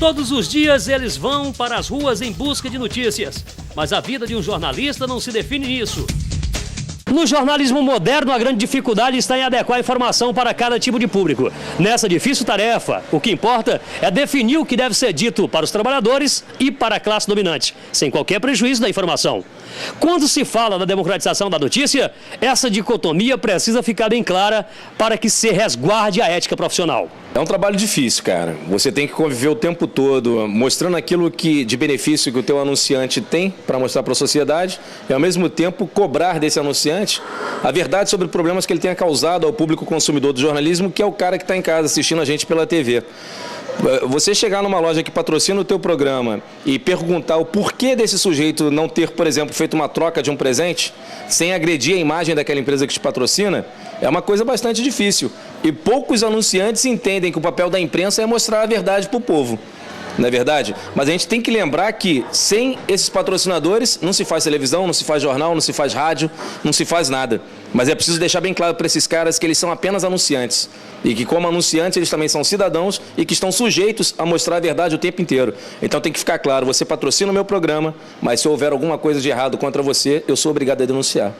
Todos os dias eles vão para as ruas em busca de notícias, mas a vida de um jornalista não se define nisso. No jornalismo moderno, a grande dificuldade está em adequar a informação para cada tipo de público. Nessa difícil tarefa, o que importa é definir o que deve ser dito para os trabalhadores e para a classe dominante, sem qualquer prejuízo da informação. Quando se fala da democratização da notícia, essa dicotomia precisa ficar bem clara para que se resguarde a ética profissional. É um trabalho difícil, cara. Você tem que conviver o tempo todo mostrando aquilo de benefício que o teu anunciante tem para mostrar para a sociedade e, ao mesmo tempo, cobrar desse anunciante a verdade sobre problemas que ele tenha causado ao público consumidor do jornalismo, que é o cara que está em casa assistindo a gente pela TV. Você chegar numa loja que patrocina o teu programa e perguntar o porquê desse sujeito não ter, por exemplo, feito uma troca de um presente, sem agredir a imagem daquela empresa que te patrocina, é uma coisa bastante difícil. E poucos anunciantes entendem que o papel da imprensa é mostrar a verdade para o povo. Não é verdade? Mas a gente tem que lembrar que sem esses patrocinadores não se faz televisão, não se faz jornal, não se faz rádio, não se faz nada. Mas é preciso deixar bem claro para esses caras que eles são apenas anunciantes. E que como anunciantes eles também são cidadãos e que estão sujeitos a mostrar a verdade o tempo inteiro. Então tem que ficar claro, você patrocina o meu programa, mas se houver alguma coisa de errado contra você, eu sou obrigado a denunciar.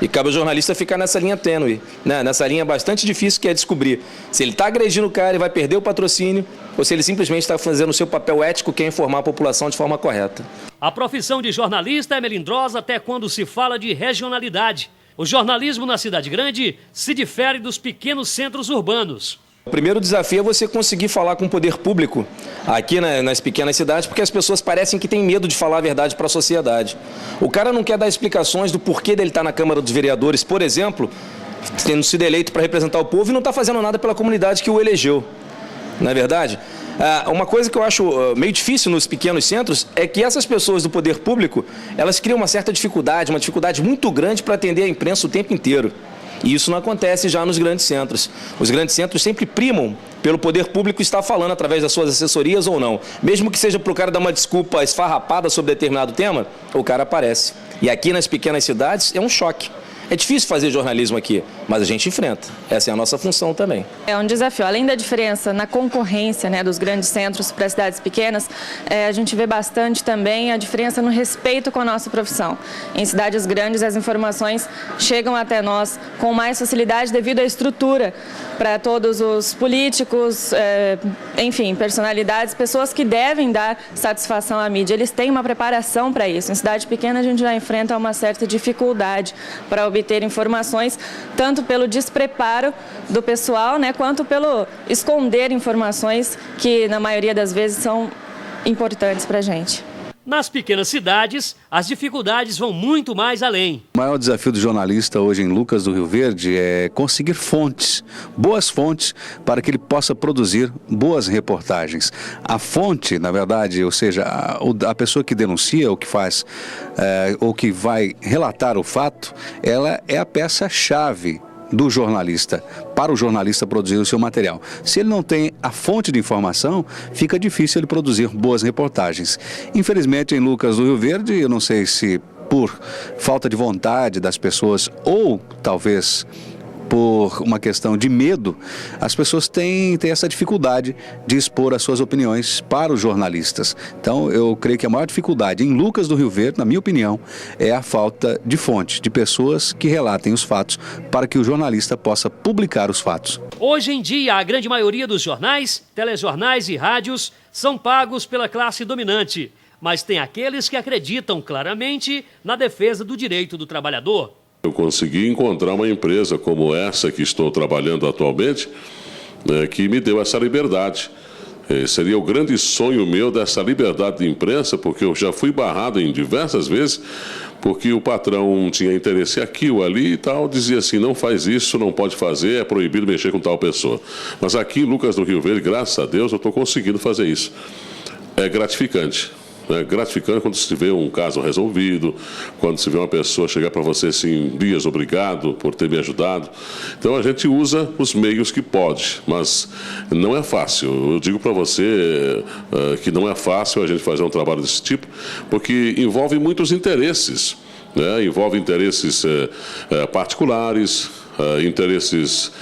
E cabe ao jornalista ficar nessa linha tênue, né? Nessa linha bastante difícil que é descobrir se ele está agredindo o cara e vai perder o patrocínio ou se ele simplesmente está fazendo o seu papel ético, que é informar a população de forma correta. A profissão de jornalista é melindrosa até quando se fala de regionalidade. O jornalismo na cidade grande se difere dos pequenos centros urbanos. O primeiro desafio é você conseguir falar com o poder público aqui nas pequenas cidades, porque as pessoas parecem que têm medo de falar a verdade para a sociedade. O cara não quer dar explicações do porquê dele estar na Câmara dos Vereadores, por exemplo, tendo sido eleito para representar o povo e não está fazendo nada pela comunidade que o elegeu. Não é verdade? Uma coisa que eu acho meio difícil nos pequenos centros é que essas pessoas do poder público, elas criam uma certa dificuldade, uma dificuldade muito grande para atender a imprensa o tempo inteiro. E isso não acontece já nos grandes centros. Os grandes centros sempre primam pelo poder público estar falando através das suas assessorias ou não. Mesmo que seja para o cara dar uma desculpa esfarrapada sobre determinado tema, o cara aparece. E aqui nas pequenas cidades é um choque. É difícil fazer jornalismo aqui, mas a gente enfrenta. Essa é a nossa função também. É um desafio. Além da diferença na concorrência, né, dos grandes centros para as cidades pequenas, a gente vê bastante também a diferença no respeito com a nossa profissão. Em cidades grandes, as informações chegam até nós com mais facilidade devido à estrutura para todos os políticos, enfim, personalidades, pessoas que devem dar satisfação à mídia. Eles têm uma preparação para isso. Em cidade pequena, a gente já enfrenta uma certa dificuldade para obter informações, tanto pelo despreparo do pessoal, né, quanto pelo esconder informações que, na maioria das vezes, são importantes para a gente. Nas pequenas cidades, as dificuldades vão muito mais além. O maior desafio do jornalista hoje em Lucas do Rio Verde é conseguir fontes, boas fontes, para que ele possa produzir boas reportagens. A fonte, na verdade, ou seja, a pessoa que denuncia, ou que faz, ou que vai relatar o fato, ela é a peça-chave do jornalista, para o jornalista produzir o seu material. Se ele não tem a fonte de informação, fica difícil ele produzir boas reportagens. Infelizmente, em Lucas do Rio Verde, eu não sei se por falta de vontade das pessoas ou talvez por uma questão de medo, as pessoas têm essa dificuldade de expor as suas opiniões para os jornalistas. Então, eu creio que a maior dificuldade em Lucas do Rio Verde, na minha opinião, é a falta de fonte, de pessoas que relatem os fatos para que o jornalista possa publicar os fatos. Hoje em dia, a grande maioria dos jornais, telejornais e rádios são pagos pela classe dominante, mas tem aqueles que acreditam claramente na defesa do direito do trabalhador. Eu consegui encontrar uma empresa como essa que estou trabalhando atualmente, que me deu essa liberdade. Seria o grande sonho meu dessa liberdade de imprensa, porque eu já fui barrado em diversas vezes, porque o patrão tinha interesse aqui ou ali e tal, dizia assim, não faz isso, não pode fazer, é proibido mexer com tal pessoa. Mas aqui em Lucas do Rio Verde, graças a Deus, eu estou conseguindo fazer isso. É gratificante. É gratificante quando se vê um caso resolvido, quando se vê uma pessoa chegar para você assim, Dias, obrigado por ter me ajudado. Então a gente usa os meios que pode, mas não é fácil. Eu digo para você que não é fácil a gente fazer um trabalho desse tipo, porque envolve muitos interesses. né? Envolve interesses particulares, interesses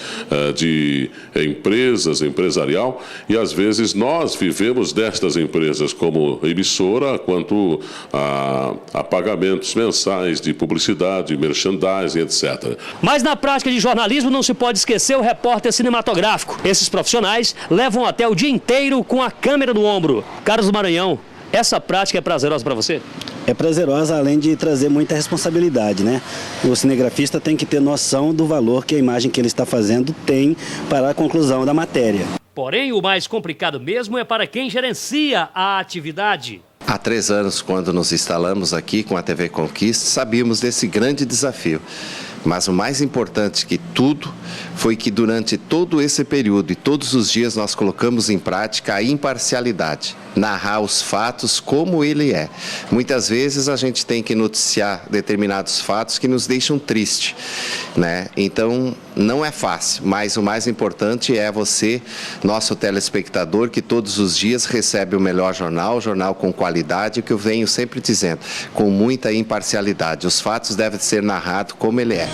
de empresas, empresarial, e às vezes nós vivemos destas empresas como emissora quanto a pagamentos mensais de publicidade, merchandising, etc. Mas na prática de jornalismo não se pode esquecer o repórter cinematográfico. Esses profissionais levam até o dia inteiro com a câmera no ombro. Carlos Maranhão, essa prática é prazerosa para você? É prazerosa, além de trazer muita responsabilidade, né? O cinegrafista tem que ter noção do valor que a imagem que ele está fazendo tem para a conclusão da matéria. Porém, o mais complicado mesmo é para quem gerencia a atividade. Há 3 anos, quando nos instalamos aqui com a TV Conquista, sabíamos desse grande desafio. Mas o mais importante que tudo foi que durante todo esse período e todos os dias nós colocamos em prática a imparcialidade, narrar os fatos como ele é. Muitas vezes a gente tem que noticiar determinados fatos que nos deixam tristes, né? Então não é fácil, mas o mais importante é você, nosso telespectador, que todos os dias recebe o melhor jornal com qualidade, que eu venho sempre dizendo, com muita imparcialidade. Os fatos devem ser narrados como ele é.